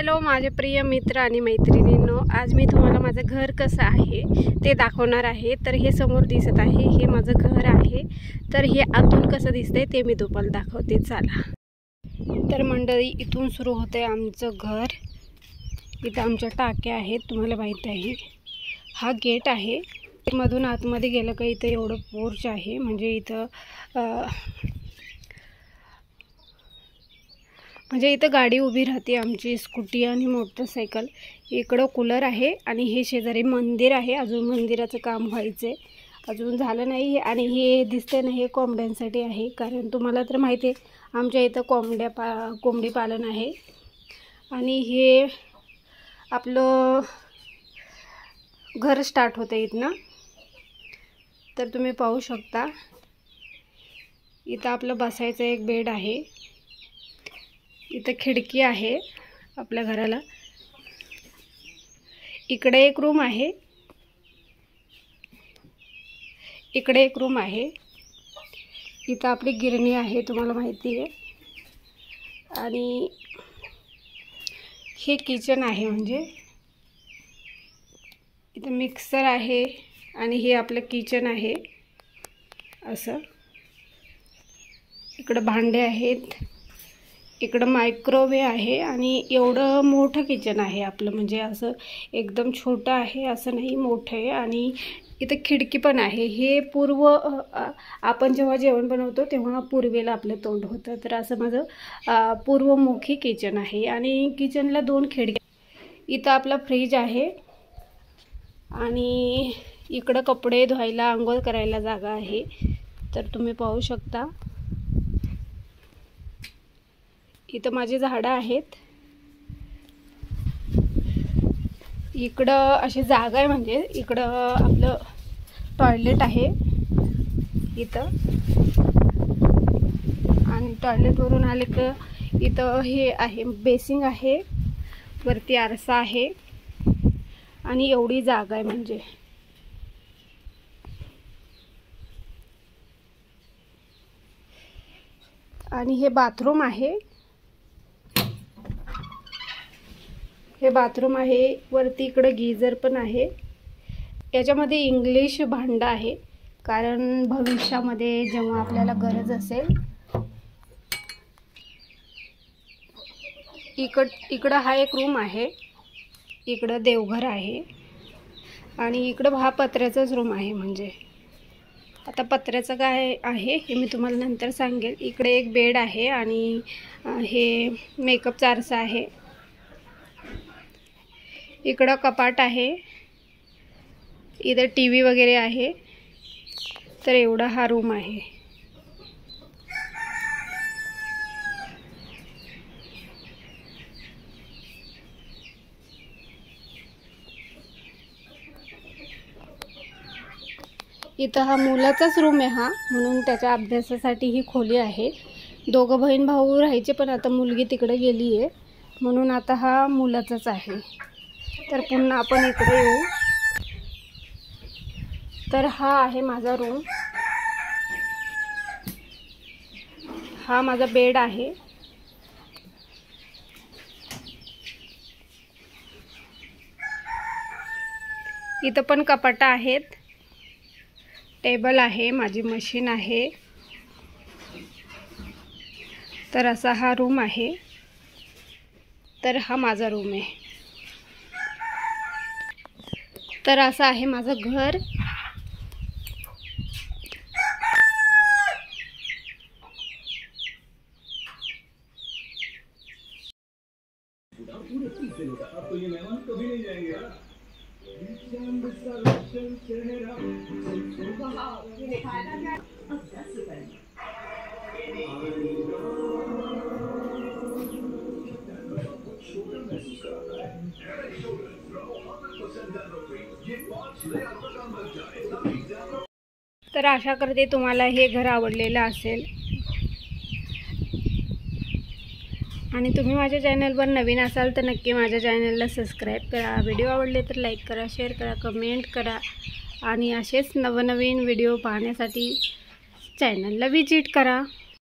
Hello माझे प्रिय मित्र आणि मैत्रिणींनो, आज मी तुम्हाला माझं घर कसं आहे ते दाखवणार आहे। तर हे समोर दिसत आहे हे माझं घर आहे। तर हे आतून कसं दिसतंय ते मी तुम्हाला दाखवते, चला। तर मंडळी, इथून सुरू होते आमचं घर। इथं आमच्या टाक्या आहेत, तुम्हाला माहिती आहे। हा गेट आहे, मधून आतमध्ये गेलं का इथं एवढं पोर्च आहे। म्हणजे इथं गाडी उभी राहते, आमची स्कूटी आणि मोटरसायकल। इकडं कूलर आहे आणि हे शेजारी मंदिर आहे। अजून मंदिराचं काम व्हायचंय, अजून झालं नाही। आणि हे दिसते ना, हे कोंबड्यांसाठी आहे, कारण तुम्हाला तर माहिती आहे आमच्या इथं कोंबडी पालन आहे। आणि हे आपलं घर स्टार्ट होतं इथनं। तर तुम्ही पाहू शकता, इथं आपलं बसायचं एक बेड आहे। इथं खिडकी आहे आपल्या घराला। इकडे एक रूम आहे, इकडे एक रूम आहे। इथं आपली गिरणी आहे, तुम्हाला माहिती आहे। आणि हे किचन आहे, म्हणजे इथं मिक्सर आहे आणि हे आपलं किचन आहे असं। इकडं भांडे आहेत, इकडं मायक्रोवेव्ह आहे आणि एवढं मोठं किचन आहे आपलं। म्हणजे असं एकदम छोटं आहे असं नाही, मोठं आहे। आणि इथं खिडकी पण आहे। हे आपण जेव्हा जेवण बनवतो तेव्हा पूर्वेला आपलं तोंड होतं। तर असं माझं पूर्वमुखी किचन आहे आणि किचनला 2 खिडक्या। इथं आपला फ्रीज आहे आणि इकडं कपडे धुवायला, आंघोळ करायला जागा आहे। तर तुम्ही पाहू शकता, इथं माझी झाडं आहेत। इकडं अशी जागा आहे, म्हणजे इकडं आपलं टॉयलेट आहे इथं। आणि टॉयलेटवरून आले की इथं हे आहे, बेसिंग आहे, वरती आरसा आहे आणि एवढी जागा आहे म्हणजे। आणि हे बाथरूम आहे, हे बाथरूम आहे। वरती इकडं गीझर पण आहे। याच्यामध्ये इंग्लिश भांडं आहे, कारण भविष्यामध्ये जेव्हा आपल्याला गरज असेल। इकडं हा एक रूम आहे, इकडं देवघर आहे आणि इकडं हा पत्र्याचाच रूम आहे। म्हणजे आता पत्र्याचं काय आहे हे मी तुम्हाला नंतर सांगेल। इकडे एक बेड आहे आणि हे मेकअपचा आरसा आहे। इकडं कपाट आहे, इथं टीव्ही वगैरे आहे। तर एवढा हा रूम आहे। इथं हा मुलाचाच रूम आहे हा, म्हणून त्याच्या अभ्यासासाठी ही खोली आहे। दोघं बहीण भाऊ राहायचे, पण आता मुलगी तिकडे गेली आहे, म्हणून आता हा मुलाचाच आहे। तर पुन्हा आपण इकडे येऊ। तर हा आहे माझा रूम, हा माझा बेड आहे। इथं पण कपाटं आहेत, टेबल आहे, माझी मशीन आहे। तर असा हा रूम आहे। तर हा माझा रूम आहे। तर असं आहे माझं घर। तर आशा करते तुम्हाला हे घर आवडलेलं असेल। आणि तुम्ही माझ्या चॅनलवर नवीन असाल तर नक्की माझ्या चॅनलला सबस्क्राईब करा। व्हिडिओ आवडले तर लाईक करा, शेअर करा, कमेंट करा। आणि असेच नवनवीन व्हिडिओ पाहण्यासाठी चॅनलला विजिट करा।